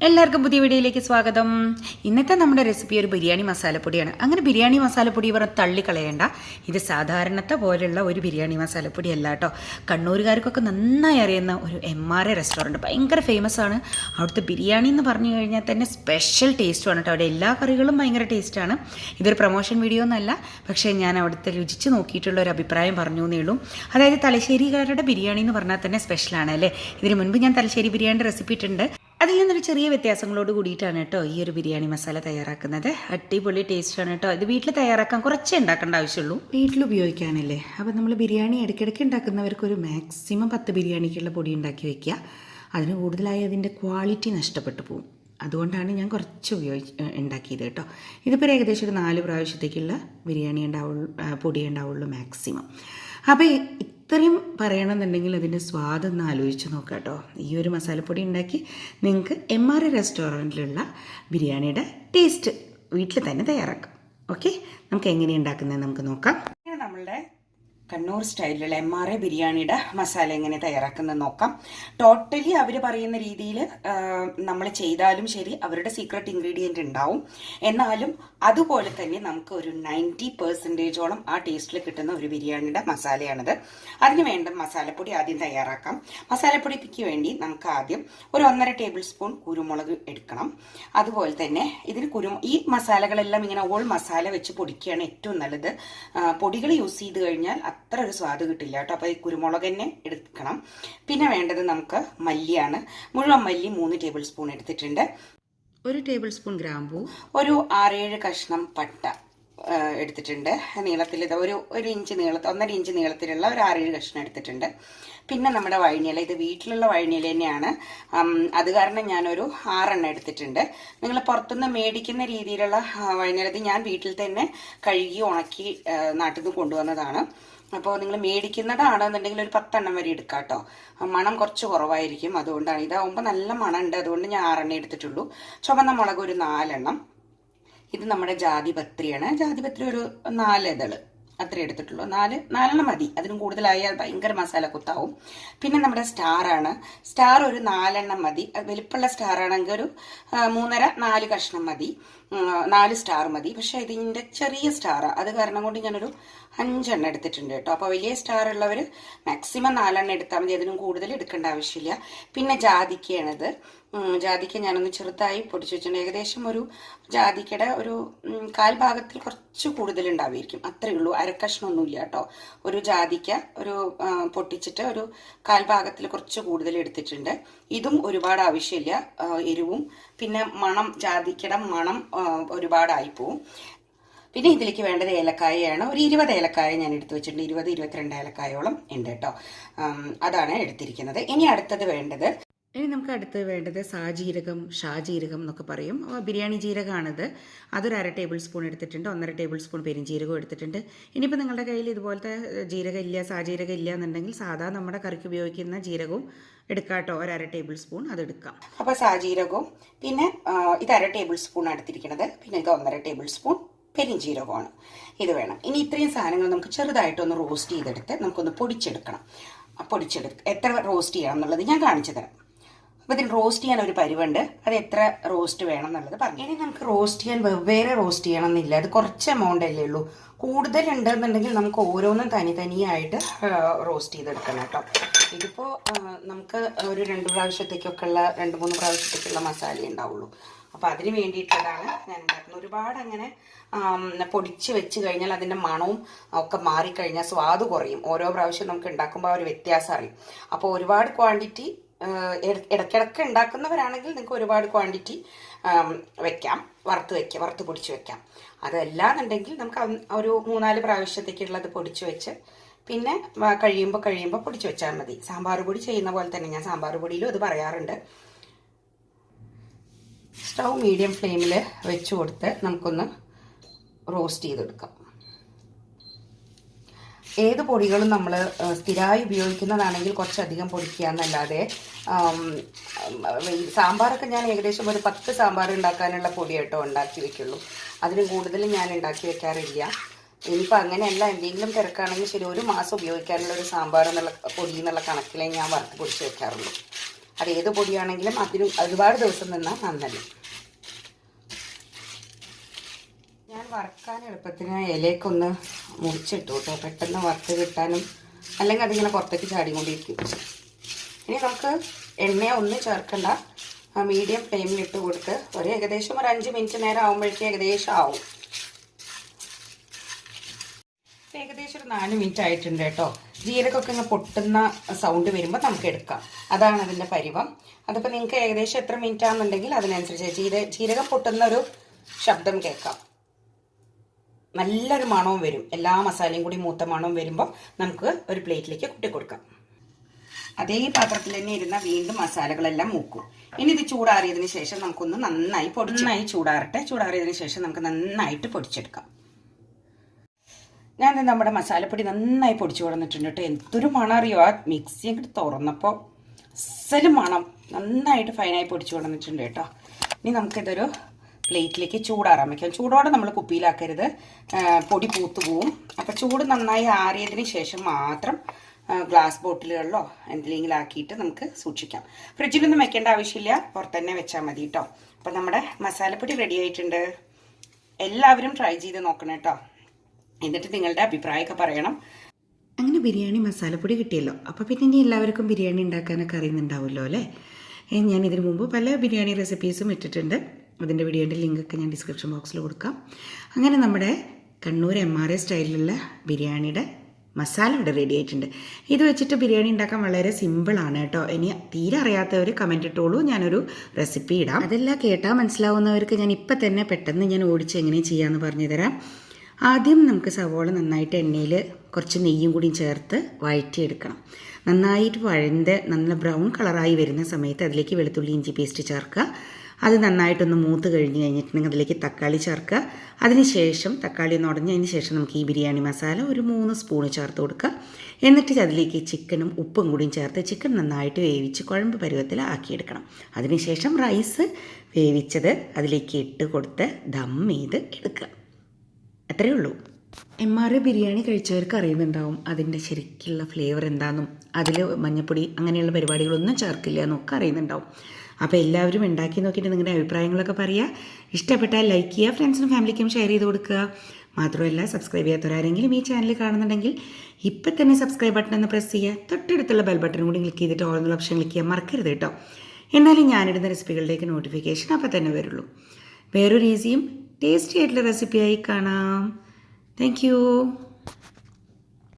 എല്ലാവർക്കും പുതിയ വീഡിയോയിലേക്ക് സ്വാഗതം. ഇന്നത്തെ നമ്മുടെ റെസിപ്പി ഒരു ബിരിയാണി മസാലപ്പൊടിയാണ്. അങ്ങനെ ബിരിയാണി മസാലപ്പൊടി ഇവർ തള്ളിക്കളയേണ്ട. ഇത് സാധാരണത്തെ പോലെയുള്ള ഒരു ബിരിയാണി മസാലപ്പൊടി അല്ല കേട്ടോ. കണ്ണൂരുകാർക്കൊക്കെ നന്നായി അറിയുന്ന ഒരു MRA റെസ്റ്റോറൻറ്റ്, ഭയങ്കര ഫേമസ് ആണ്. അവിടുത്തെ ബിരിയാണി എന്ന് പറഞ്ഞു കഴിഞ്ഞാൽ തന്നെ സ്പെഷ്യൽ ടേസ്റ്റുമാണ് കേട്ടോ. അവിടെ എല്ലാ കറികളും ഭയങ്കര ടേസ്റ്റാണ്. ഇതൊരു പ്രൊമോഷൻ വീഡിയോ ഒന്നല്ല, പക്ഷേ ഞാൻ അവിടുത്തെ രുചിച്ച് നോക്കിയിട്ടുള്ള ഒരു അഭിപ്രായം പറഞ്ഞു എന്നേ ഉള്ളൂ. അതായത് തലശ്ശേരിക്കാരുടെ ബിരിയാണി എന്ന് പറഞ്ഞാൽ തന്നെ സ്പെഷ്യലാണ് അല്ലേ. ഇതിന് മുൻപ് ഞാൻ തലശ്ശേരി ബിരിയാണിയുടെ റെസിപ്പി ഇട്ടുണ്ട്. അതിൽ നിന്നൊരു ചെറിയ വ്യത്യാസങ്ങളോട് കൂടിയിട്ടാണ് കേട്ടോ ഈ ഒരു ബിരിയാണി മസാല തയ്യാറാക്കുന്നത്. അടിപൊളി ടേസ്റ്റാണ് കേട്ടോ. ഇത് വീട്ടിൽ തയ്യാറാക്കാൻ കുറച്ചേ ഉണ്ടാക്കേണ്ട ആവശ്യമുള്ളൂ, വീട്ടിൽ ഉപയോഗിക്കാനല്ലേ. അപ്പോൾ നമ്മൾ ബിരിയാണി ഇടയ്ക്കിടയ്ക്ക് ഉണ്ടാക്കുന്നവർക്കൊരു മാക്സിമം 10 ബിരിയാണിക്കുള്ള പൊടി ഉണ്ടാക്കി വയ്ക്കുക. അതിന് കൂടുതലായി അതിൻ്റെ ക്വാളിറ്റി നഷ്ടപ്പെട്ടു പോകും. അതുകൊണ്ടാണ് ഞാൻ കുറച്ച് ഉണ്ടാക്കിയത് കേട്ടോ. ഇതിപ്പോൾ ഏകദേശം ഒരു 4 പ്രാവശ്യത്തേക്കുള്ള ബിരിയാണി പൊടി ഉണ്ടാവുള്ളൂ മാക്സിമം. അപ്പോൾ ഇത്രയും പറയണമെന്നുണ്ടെങ്കിൽ അതിൻ്റെ സ്വാദൊന്ന് ആലോചിച്ച് നോക്കാം കേട്ടോ. ഈ ഒരു മസാലപ്പൊടി ഉണ്ടാക്കി നിങ്ങൾക്ക് MRA റെസ്റ്റോറൻറ്റിലുള്ള ബിരിയാണിയുടെ ടേസ്റ്റ് വീട്ടിൽ തന്നെ തയ്യാറാക്കാം. ഓക്കെ, നമുക്ക് എങ്ങനെയാണ് ഉണ്ടാക്കുന്നത് നമുക്ക് നോക്കാം. നമ്മളുടെ കണ്ണൂർ സ്റ്റൈലിലുള്ള MRA ബിരിയാണിയുടെ മസാല എങ്ങനെ തയ്യാറാക്കുന്നത് നോക്കാം. ടോട്ടലി അവർ പറയുന്ന രീതിയിൽ നമ്മൾ ചെയ്താലും ശരി അവരുടെ ഇൻഗ്രീഡിയൻറ്റ് ഉണ്ടാവും. എന്നാലും അതുപോലെ തന്നെ നമുക്ക് ഒരു 90% ആ ടേസ്റ്റിൽ കിട്ടുന്ന ഒരു ബിരിയാണിയുടെ മസാലയാണിത്. അതിന് വേണ്ട മസാലപ്പൊടി ആദ്യം തയ്യാറാക്കാം. മസാലപ്പൊടിക്ക് വേണ്ടി നമുക്ക് ആദ്യം ഒരു 1.5 ടേബിൾ സ്പൂൺ കുരുമുളക് എടുക്കണം. അതുപോലെ തന്നെ ഇതിന് ഈ മസാലകളെല്ലാം ഇങ്ങനെ ഓൾ മസാല വെച്ച് പൊടിക്കുകയാണ് ഏറ്റവും നല്ലത്. പൊടികൾ യൂസ് ചെയ്ത് കഴിഞ്ഞാൽ അത്ര ഒരു സ്വാദ് കിട്ടില്ല കേട്ടോ. അപ്പോൾ ഈ കുരുമുളക് തന്നെ എടുക്കണം. പിന്നെ വേണ്ടത് നമുക്ക് മല്ലിയാണ്. മുഴുവൻ മല്ലി 3 ടേബിൾ സ്പൂൺ എടുത്തിട്ടുണ്ട്. 1 ടേബിൾ സ്പൂൺ ഗ്രാമ്പൂ, ഒരു 6-7 കഷ്ണം പട്ട എടുത്തിട്ടുണ്ട്. നീളത്തിൽ ഇത് ഒരു ഇഞ്ച് നീളത്തിൽ 1.5 ഇഞ്ച് നീളത്തിലുള്ള ഒരു 6-7 കഷ്ണം എടുത്തിട്ടുണ്ട്. പിന്നെ നമ്മുടെ വഴണിയില, ഇത് വീട്ടിലുള്ള വഴണിയില തന്നെയാണ്. അത് കാരണം ഞാനൊരു 6 എണ്ണം എടുത്തിട്ടുണ്ട്. നിങ്ങൾ പുറത്തുനിന്ന് മേടിക്കുന്ന രീതിയിലുള്ള വഴണിയില ഇത് ഞാൻ വീട്ടിൽ തന്നെ കഴുകി ഉണക്കി നാട്ടിൽ നിന്ന് കൊണ്ടുവന്നതാണ്. അപ്പോൾ നിങ്ങൾ മേടിക്കുന്നതാണെന്നുണ്ടെങ്കിൽ ഒരു 10 എണ്ണം വരെ എടുക്കാം കേട്ടോ. മണം കുറച്ച് കുറവായിരിക്കും, അതുകൊണ്ടാണ്. ഇതാവുമ്പോൾ നല്ല മണം ഉണ്ട്, അതുകൊണ്ട് ഞാൻ 6 എണ്ണം എടുത്തിട്ടുള്ളൂ. ചുവന്ന മുളക് ഒരു 4 എണ്ണം. ഇത് നമ്മുടെ ജാതിപത്രിയാണ്. ജാതിപത്രി ഒരു 4 ഇതള് അത്രേ എടുത്തിട്ടുള്ളൂ. 4 എണ്ണം മതി. അതിനും കൂടുതലായാൽ ഭയങ്കര മസാല കുത്താവും. പിന്നെ നമ്മുടെ സ്റ്റാറാണ്. സ്റ്റാർ ഒരു 4 എണ്ണം മതി. വലിപ്പമുള്ള സ്റ്റാർ ആണെങ്കിൽ ഒരു 3.5-4 കഷ്ണം മതി. 4 സ്റ്റാർ മതി. പക്ഷെ ഇതിൻ്റെ ചെറിയ സ്റ്റാറാണ്, അത് കാരണം കൊണ്ട് ഞാനൊരു 5 എണ്ണം എടുത്തിട്ടുണ്ട് കേട്ടോ. അപ്പോൾ വലിയ സ്റ്റാർ ഉള്ളവർ മാക്സിമം 4 എണ്ണം എടുത്താൽ മതി. അതിനും കൂടുതൽ എടുക്കേണ്ട ആവശ്യമില്ല. പിന്നെ ജാതിക്കയാണിത്. ജാതിക്ക ഞാനൊന്ന് ചെറുതായി പൊടിച്ചു വെച്ചിട്ടുണ്ട്. ഏകദേശം ഒരു ജാതിക്കയുടെ ഒരു 1/4 ഭാഗത്തിൽ കുറച്ച് കൂടുതൽ ഉണ്ടാവുമായിരിക്കും, അത്രയേ ഉള്ളൂ. അരക്കഷ്ണമൊന്നുമില്ല കേട്ടോ. ഒരു ജാതിക്ക ഒരു പൊട്ടിച്ചിട്ട് ഒരു 1/4 ഭാഗത്തിൽ കുറച്ച് കൂടുതൽ എടുത്തിട്ടുണ്ട്. ഇതും ഒരുപാട് ആവശ്യമില്ല, എരിവും പിന്നെ മണം, ജാതിക്കയുടെ മണം ഒരുപാടായി പോവും. പിന്നെ ഇതിലേക്ക് വേണ്ടത് ഏലക്കായയാണ്. ഒരു 20 ഏലക്കായ ഞാൻ എടുത്തു വെച്ചിട്ടുണ്ട്. 20-22 ഏലക്കായോളം ഉണ്ട് കേട്ടോ. അതാണ് എടുത്തിരിക്കുന്നത്. ഇനി നമുക്ക് വേണ്ടത് സാജീരകം, ഷാജീരകം എന്നൊക്കെ പറയും. ബിരിയാണി ജീരകമാണിത്. അതൊരു 1/2 ടേബിൾ സ്പൂൺ എടുത്തിട്ടുണ്ട്. 1.5 ടേബിൾ സ്പൂൺ പെരിഞ്ജീരകം എടുത്തിട്ടുണ്ട്. ഇനിയിപ്പോൾ നിങ്ങളുടെ കയ്യിൽ ഇതുപോലത്തെ ജീരകം ഇല്ല, സാജീരകം ഇല്ല എന്നുണ്ടെങ്കിൽ സാധാ നമ്മുടെ കറിക്ക് ഉപയോഗിക്കുന്ന ജീരകവും എടുക്കാം കേട്ടോ. ഒരു 1/2 ടേബിൾ സ്പൂൺ അതെടുക്കാം. അപ്പോൾ സാജീരകവും പിന്നെ ഇത് 1/2 ടേബിൾ സ്പൂൺ എടുത്തിരിക്കുന്നത്. പിന്നെ ഇത് 1.5 ടേബിൾ സ്പൂൺ പെരിഞ്ജീരകമാണ്. ഇത് വേണം. ഇനി ഇത്രയും സാധനങ്ങൾ നമുക്ക് ചെറുതായിട്ടൊന്ന് റോസ്റ്റ് ചെയ്തെടുത്ത് നമുക്കൊന്ന് പൊടിച്ചെടുക്കണം. എത്ര റോസ്റ്റ് ചെയ്യണം എന്നുള്ളത് ഞാൻ കാണിച്ചു തരാം. അപ്പോൾ ഇതിൽ റോസ്റ്റ് ചെയ്യാൻ ഒരു പരിവുണ്ട്. അത് എത്ര റോസ്റ്റ് വേണം എന്നുള്ളത് പറഞ്ഞു. ഇനി നമുക്ക് റോസ്റ്റ് ചെയ്യാൻ വെവ്വേറെ റോസ്റ്റ് ചെയ്യണം എന്നില്ല. അത് കുറച്ച് എമൗണ്ട് അല്ലേ ഉള്ളൂ. കൂടുതലുണ്ടെന്നുണ്ടെങ്കിൽ നമുക്ക് ഓരോന്നും തനിയായിട്ട് റോസ്റ്റ് ചെയ്തെടുക്കണം കേട്ടോ. ഇതിപ്പോൾ നമുക്ക് ഒരു 2 പ്രാവശ്യത്തേക്കൊക്കെ ഉള്ള 2-3 പ്രാവശ്യത്തേക്കുള്ള മസാല ഉണ്ടാവുള്ളൂ. അപ്പോൾ അതിന് വേണ്ടിയിട്ടതാണ് ഞാൻ ഉണ്ടാക്കുന്നത്. ഒരുപാട് അങ്ങനെ പൊടിച്ച് വെച്ച് കഴിഞ്ഞാൽ അതിൻ്റെ മണവും ഒക്കെ മാറിക്കഴിഞ്ഞാൽ സ്വാദ് കുറയും. ഓരോ പ്രാവശ്യം നമുക്ക് ഉണ്ടാക്കുമ്പോൾ ഒരു വ്യത്യാസം അറിയും. അപ്പോൾ ഒരുപാട് ക്വാണ്ടിറ്റി ഇടയ്ക്കിടയ്ക്ക് ഉണ്ടാക്കുന്നവരാണെങ്കിൽ നിങ്ങൾക്ക് ഒരുപാട് ക്വാണ്ടിറ്റി വെക്കാം, വറുത്ത് പൊടിച്ച് വെക്കാം. അതല്ലാന്നുണ്ടെങ്കിൽ നമുക്ക് ഒരു 3-4 പ്രാവശ്യത്തേക്കുള്ളത് പൊടിച്ച് വെച്ച് പിന്നെ കഴിയുമ്പോൾ പൊടിച്ച് വെച്ചാൽ മതി. സാമ്പാർ പൊടി ചെയ്യുന്ന പോലെ തന്നെ ഞാൻ സാമ്പാർ പൊടിയിലും ഇത് പറയാറുണ്ട്. സ്റ്റൗ മീഡിയം ഫ്ലെയിമിൽ വെച്ച് കൊടുത്ത് നമുക്കൊന്ന് റോസ്റ്റ് ചെയ്തെടുക്കാം. ഏത് പൊടികളും നമ്മൾ സ്ഥിരമായി ഉപയോഗിക്കുന്നതാണെങ്കിൽ കുറച്ചധികം പൊടിക്കുക എന്നല്ലാതെ സാമ്പാറൊക്കെ ഞാൻ ഏകദേശം ഒരു 10 സാമ്പാർ ഉണ്ടാക്കാനുള്ള പൊടി കേട്ടോ ഉണ്ടാക്കി വെക്കുള്ളൂ. അതിന് കൂടുതൽ ഞാൻ ഉണ്ടാക്കി വെക്കാറില്ല. ഇനിയിപ്പോൾ അങ്ങനെയല്ല, എന്തെങ്കിലും തിരക്കാണെങ്കിൽ ശരി 1 മാസം ഉപയോഗിക്കാനുള്ള ഒരു സാമ്പാർ എന്നുള്ള പൊടി എന്നുള്ള കണക്കിലേ ഞാൻ വറുത്ത് പൊടിച്ച് വെക്കാറുള്ളൂ. അത് ഏത് പൊടിയാണെങ്കിലും അതിന് ഒരുപാട് ദിവസം നിന്നാൽ നന്നല്ല. ഞാൻ വറുക്കാൻ എളുപ്പത്തിന് ഇലയൊക്കൊന്ന് മുറിച്ചിട്ടു കേട്ടോ, പെട്ടെന്ന് വറുത്ത് കിട്ടാനും, അല്ലെങ്കിൽ അതിങ്ങനെ പുറത്തേക്ക് ചാടിക്കൊണ്ടിരിക്കും. ഇനി നമുക്ക് എണ്ണ ഒന്നും ചേർക്കണ്ട, മീഡിയം ഫ്ലെയിമിലിട്ട് കൊടുത്ത് ഏകദേശം ഒരു 5 മിനിറ്റ് നേരം ആകുമ്പോഴേക്കും ഏകദേശം ആവും. ഏകദേശം ഒരു 4 മിനിറ്റ് ആയിട്ടുണ്ട് കേട്ടോ. ജീരകമൊക്കെ ഇങ്ങനെ പൊട്ടുന്ന സൗണ്ട് വരുമ്പോൾ നമുക്ക് എടുക്കാം. അതാണ് അതിൻ്റെ പരിവം. അതിപ്പോൾ നിങ്ങൾക്ക് ഏകദേശം എത്ര മിനിറ്റ് ആണെന്നുണ്ടെങ്കിൽ അതിനനുസരിച്ച് ജീരകം പൊട്ടുന്ന ഒരു ശബ്ദം കേൾക്കാം. നല്ലൊരു മണവും വരും. എല്ലാ മസാലയും കൂടി മൂത്ത മണവും വരുമ്പോൾ നമുക്ക് ഒരു പ്ലേറ്റിലേക്ക് കൊട്ടി കൊടുക്കാം. അതേ പാത്രത്തിൽ തന്നെ ഇരുന്ന വീണ്ടും മസാലകളെല്ലാം മൂക്കും. ഇനി ഇത് ചൂടാറിയതിന് ശേഷം നമുക്കൊന്ന് നന്നായി ചൂടാറട്ടെ. ചൂടാറിയതിന് ശേഷം നമുക്ക് നന്നായിട്ട് പൊടിച്ചെടുക്കാം. ഞാൻ നമ്മുടെ മസാലപ്പൊടി നന്നായി പൊടിച്ചു കൊടുത്തിട്ടുണ്ട് കേട്ടോ. എന്തൊരു മണം അറിയോ, ആ മിക്സി അങ്ങോട്ട് തുറന്നപ്പോൾ അസല് മണം. നന്നായിട്ട് ഫൈനായി പൊടിച്ചു കൊടുത്തിട്ടുണ്ട് കേട്ടോ. ഇനി നമുക്കിതൊരു പ്ലേറ്റിലേക്ക് ചൂടാറാൻ വയ്ക്കാം. ചൂടോടെ നമ്മൾ കുപ്പിയിലാക്കരുത്, പൊടി പൂത്തു പോവും. അപ്പോൾ ചൂട് നന്നായി ആറിയതിന് ശേഷം മാത്രം ഗ്ലാസ് ബോട്ടിലുകളിലോ എന്തെങ്കിലും ആക്കിയിട്ട് നമുക്ക് സൂക്ഷിക്കാം. ഫ്രിഡ്ജിലൊന്നും വെക്കേണ്ട ആവശ്യമില്ല, പുറത്ത് തന്നെ വെച്ചാൽ മതി കേട്ടോ. അപ്പോൾ നമ്മുടെ മസാലപ്പൊടി റെഡി ആയിട്ടുണ്ട്. എല്ലാവരും ട്രൈ ചെയ്ത് നോക്കണം കേട്ടോ. എന്നിട്ട് നിങ്ങളുടെ അഭിപ്രായമൊക്കെ പറയണം. അങ്ങനെ ബിരിയാണി മസാലപ്പൊടി കിട്ടിയല്ലോ. അപ്പോൾ പിന്നെ ഇനി എല്ലാവർക്കും ബിരിയാണി ഉണ്ടാക്കാനൊക്കെ അറിയുന്നുണ്ടാവുമല്ലോ അല്ലേ. ഞാൻ ഇതിനു മുമ്പ് പല ബിരിയാണി റെസിപ്പീസും ഇട്ടിട്ടുണ്ട്. അതിൻ്റെ വീഡിയോൻ്റെ ലിങ്കൊക്കെ ഞാൻ ഡിസ്ക്രിപ്ഷൻ ബോക്സിൽ കൊടുക്കാം. അങ്ങനെ നമ്മുടെ കണ്ണൂർ MRA സ്റ്റൈലിലുള്ള ബിരിയാണിയുടെ മസാല ഇവിടെ റെഡി ആയിട്ടുണ്ട്. ഇത് വെച്ചിട്ട് ബിരിയാണി ഉണ്ടാക്കാൻ വളരെ സിമ്പിളാണ് കേട്ടോ. ഇനി തീരെ അറിയാത്തവർ കമൻറ്റ് ഇട്ടോളൂ, ഞാനൊരു റെസിപ്പി ഇടാം. അതെല്ലാം കേട്ടാൽ മനസ്സിലാവുന്നവർക്ക് ഞാൻ ഇപ്പം തന്നെ പെട്ടെന്ന് ഞാൻ ഓടിച്ച് എങ്ങനെ ചെയ്യാമെന്ന് പറഞ്ഞു തരാം. ആദ്യം നമുക്ക് സവോള നന്നായിട്ട് എണ്ണയിൽ കുറച്ച് നെയ്യും കൂടി ചേർത്ത് വഴറ്റിയെടുക്കണം. നന്നായിട്ട് വഴണ്ട് നല്ല ബ്രൗൺ കളറായി വരുന്ന സമയത്ത് അതിലേക്ക് വെളുത്തുള്ളി ഇഞ്ചി പേസ്റ്റ് ചേർക്കുക. അത് നന്നായിട്ടൊന്ന് മൂത്ത് കഴിഞ്ഞിട്ടുണ്ടെങ്കിൽ അതിലേക്ക് തക്കാളി ചേർക്കുക. അതിനുശേഷം തക്കാളി ഒന്ന് ഉടഞ്ഞതിന് ശേഷം നമുക്ക് ഈ ബിരിയാണി മസാല ഒരു 3 സ്പൂണ് ചേർത്ത് കൊടുക്കുക. എന്നിട്ട് അതിലേക്ക് ചിക്കനും ഉപ്പും കൂടിയും ചേർത്ത് ചിക്കൻ നന്നായിട്ട് വേവിച്ച് കുഴമ്പ് പരുവത്തിൽ ആക്കിയെടുക്കണം. അതിനുശേഷം റൈസ് വേവിച്ചത് അതിലേക്ക് ഇട്ട് കൊടുത്ത് ദം ചെയ്ത് എടുക്കുക. അത്രയേ ഉള്ളൂ. MRA ബിരിയാണി കഴിച്ചവർക്ക് അറിയുന്നുണ്ടാവും അതിൻ്റെ ശരിക്കുള്ള ഫ്ലേവർ എന്താണെന്നും അതിൽ മഞ്ഞപ്പൊടി അങ്ങനെയുള്ള പരിപാടികളൊന്നും ചേർക്കില്ല എന്നൊക്കെ അറിയുന്നുണ്ടാവും. അപ്പോൾ എല്ലാവരും ഉണ്ടാക്കി നോക്കിയിട്ട് നിങ്ങളുടെ അഭിപ്രായങ്ങളൊക്കെ പറയുക. ഇഷ്ടപ്പെട്ടാൽ ലൈക്ക് ചെയ്യുക, ഫ്രണ്ട്സിനും ഫാമിലിക്കും ഷെയർ ചെയ്ത് കൊടുക്കുക. മാത്രമല്ല സബ്സ്ക്രൈബ് ചെയ്യാത്തവരാരെങ്കിലും ഈ ചാനൽ കാണുന്നുണ്ടെങ്കിൽ ഇപ്പം തന്നെ സബ്സ്ക്രൈബ് ബട്ടൺ ഒന്ന് പ്രസ് ചെയ്യുക. തൊട്ടടുത്തുള്ള ബെൽ ബട്ടൺ കൂടി ക്ലിക്ക് ചെയ്തിട്ട് ഓൾ എന്നുള്ള ഓപ്ഷൻ ക്ലിക്ക് ചെയ്യാൻ മറക്കരുത് കേട്ടോ. എന്നാലും ഞാനിടുന്ന റെസിപ്പികളിലേക്ക് നോട്ടിഫിക്കേഷൻ അപ്പോൾ തന്നെ വരുള്ളൂ. വേറൊരു ഈസിയും ടേസ്റ്റി ആയിട്ടുള്ള റെസിപ്പിയായി കാണാം. Thank you.